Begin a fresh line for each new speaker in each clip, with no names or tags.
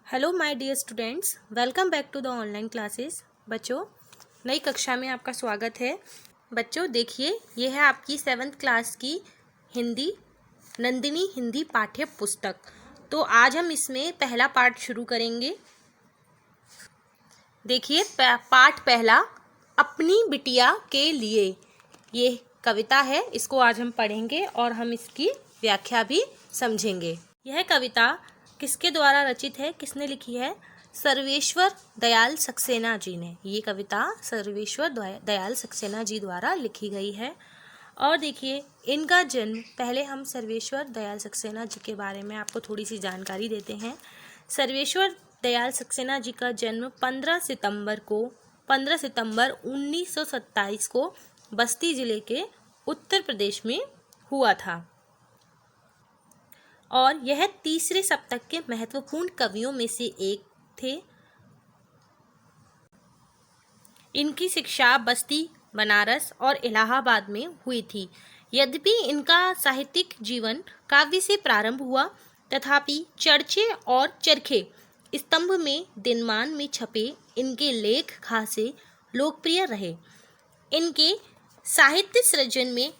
Hello my dear students, welcome back to the online classes. बच्चों, नई कक्षा में आपका स्वागत है। बच्चों देखिए, ये है आपकी 7th क्लास की हिंदी नंदिनी हिंदी पाठ्य पुस्तक। तो आज हम इसमें पहला पाठ शुरू करेंगे। देखिए, पाठ पहला, अपनी बिटिया के लिए। ये कविता है, इसको आज हम पढ़ेंगे और हम इसकी व्याख्या भी समझेंगे। यह कविता किसके द्वारा रचित है, किसने लिखी है? सर्वेश्वर दयाल सक्सेना जी ने। ये कविता सर्वेश्वर दयाल सक्सेना जी द्वारा लिखी गई है। और देखिए, इनका जन्म, पहले हम सर्वेश्वर दयाल सक्सेना जी के बारे में आपको थोड़ी सी जानकारी देते हैं। सर्वेश्वर दयाल सक्सेना जी का जन्म 15 सितंबर 1927 को बस्ती जिले के उत्तर प्रदेश में हुआ था और यह तीसरे शतक के महत्वपूर्ण कवियों में से एक थे। इनकी शिक्षा बस्ती, बनारस और इलाहाबाद में हुई थी। यद्यपि इनका साहित्यिक जीवन काव्य से प्रारंभ हुआ, तथापि चर्चे और चरखे स्तंभ में दिनमान में छपे इनके लेख खासे लोकप्रिय रहे। इनके साहित्य सृजन में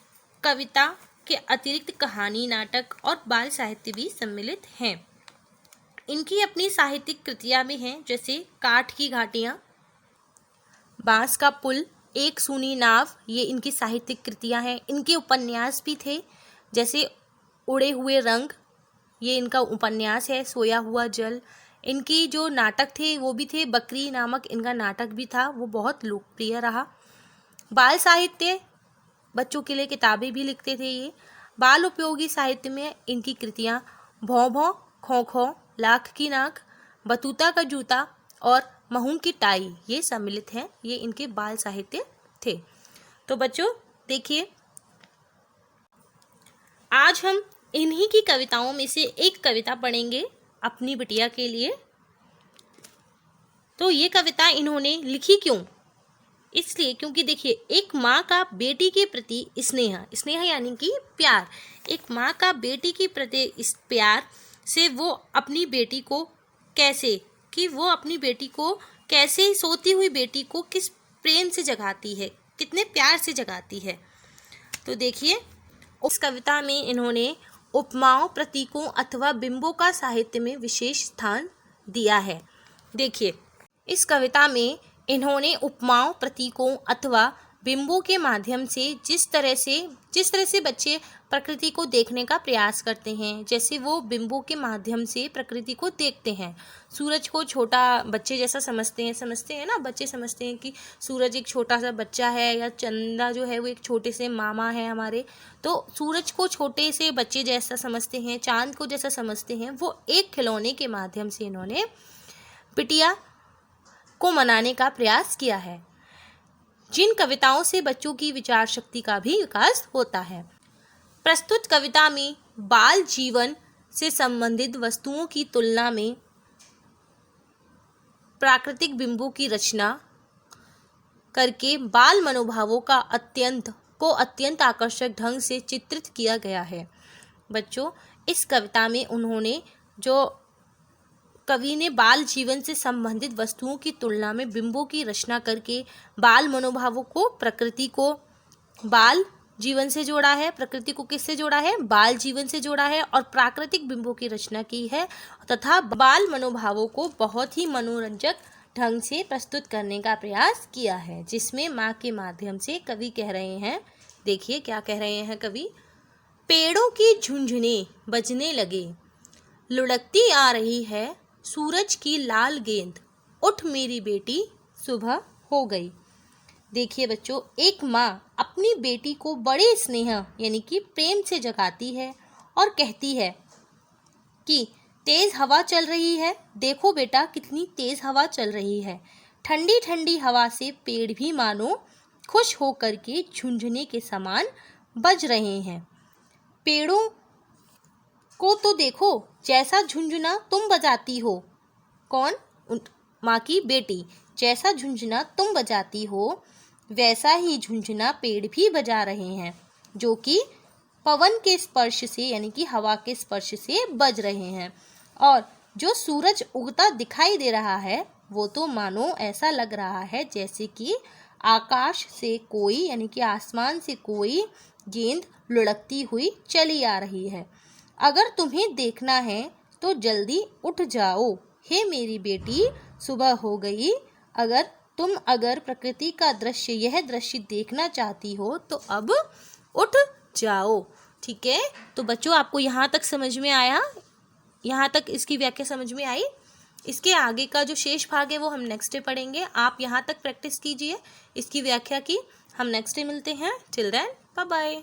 कविता के अतिरिक्त कहानी, नाटक और बाल साहित्य भी सम्मिलित हैं। इनकी अपनी साहित्यिक कृतियां भी हैं, जैसे काठ की घाटियां, बांस का पुल, एक सूनी नाव। ये इनकी साहित्यिक कृतियां हैं। इनके उपन्यास भी थे, जैसे उड़े हुए रंग, ये इनका उपन्यास है। सोया हुआ जल। इनकी जो नाटक थे वो भी थे। बकरी नामक इनका नाटक भी था, वो बहुत लोकप्रिय रहा। बाल साहित्य, बच्चों के लिए किताबें भी लिखते थे ये। बाल उपयोगी साहित्य में इनकी कृतियाँ भौं भौं, खो खो, लाख की नाक, बतूता का जूता और महूम की टाई, ये सम्मिलित हैं। ये इनके बाल साहित्य थे। तो बच्चों देखिए, आज हम इन्हीं की कविताओं में से एक कविता पढ़ेंगे, अपनी बिटिया के लिए। तो ये कविता इन्होंने लिखी क्यों? इसलिए क्योंकि देखिए, एक माँ का बेटी के प्रति स्नेह यानी कि प्यार। एक माँ का बेटी के प्रति इस प्यार से वो अपनी बेटी को कैसे सोती हुई बेटी को किस प्रेम से जगाती है, कितने प्यार से जगाती है। तो देखिए, उस कविता में इन्होंने उपमाओं, प्रतीकों अथवा बिंबों का साहित्य में विशेष स्थान दिया है। देखिए, इस कविता में इन्होंने उपमाओं, प्रतीकों अथवा बिंबों के माध्यम से जिस तरह से बच्चे प्रकृति को देखने का प्रयास करते हैं, जैसे वो बिंबों के माध्यम से प्रकृति को देखते हैं। सूरज को छोटा बच्चे जैसा समझते हैं ना, बच्चे समझते हैं कि सूरज एक छोटा सा बच्चा है, या चंदा जो है वो एक छोटे से मामा है हमारे। तो सूरज को छोटे से बच्चे जैसा समझते हैं, चांद को जैसा समझते हैं। वो एक खिलौने के माध्यम से इन्होंने बिटिया को मनाने का प्रयास किया है। जिन कविताओं से बच्चों की विचार शक्ति का भी विकास होता है। प्रस्तुत कविता में बाल जीवन से संबंधित वस्तुओं की तुलना में प्राकृतिक बिंबों की रचना करके बाल मनोभावों का अत्यंत आकर्षक ढंग से चित्रित किया गया है। बच्चों, इस कविता में कवि ने बाल जीवन से संबंधित वस्तुओं की तुलना में बिंबों की रचना करके बाल मनोभावों को प्रकृति को बाल जीवन से जोड़ा है, प्रकृति को किससे जोड़ा है? बाल जीवन से जोड़ा है, और प्राकृतिक बिंबों की रचना की है, तथा बाल मनोभावों को बहुत ही मनोरंजक ढंग से प्रस्तुत करने का प्रयास किया है, जिसमें माँ के माध्यम से कवि कह रहे हैं। देखिए क्या कह रहे हैं कवि। पेड़ों की झुंझुने बजने लगे, लुढ़कती आ रही है सूरज की लाल गेंद, उठ मेरी बेटी सुबह हो गई। देखिए बच्चों, एक माँ अपनी बेटी को बड़े स्नेह यानी कि प्रेम से जगाती है और कहती है कि तेज हवा चल रही है, देखो बेटा कितनी तेज हवा चल रही है। ठंडी ठंडी हवा से पेड़ भी मानो खुश होकर के झुंझुने के समान बज रहे हैं। पेड़ों को तो देखो, जैसा झुंझुना तुम बजाती हो। कौन? माँ की बेटी। जैसा झुंझुना तुम बजाती हो, वैसा ही झुंझुना पेड़ भी बजा रहे हैं, जो कि पवन के स्पर्श से यानी कि हवा के स्पर्श से बज रहे हैं। और जो सूरज उगता दिखाई दे रहा है वो तो मानो ऐसा लग रहा है जैसे कि आकाश से कोई यानी कि आसमान से कोई गेंद लुढ़कती हुई चली आ रही है। अगर तुम्हें देखना है तो जल्दी उठ जाओ, हे मेरी बेटी, सुबह हो गई। अगर प्रकृति का दृश्य यह दृश्य देखना चाहती हो तो अब उठ जाओ। ठीक है, तो बच्चों आपको यहाँ तक समझ में आया, यहाँ तक इसकी व्याख्या समझ में आई। इसके आगे का जो शेष भाग है वो हम नेक्स्ट डे पढ़ेंगे। आप यहाँ तक प्रैक्टिस कीजिए इसकी व्याख्या की। हम नेक्स्ट डे मिलते हैं। Till then bye bye.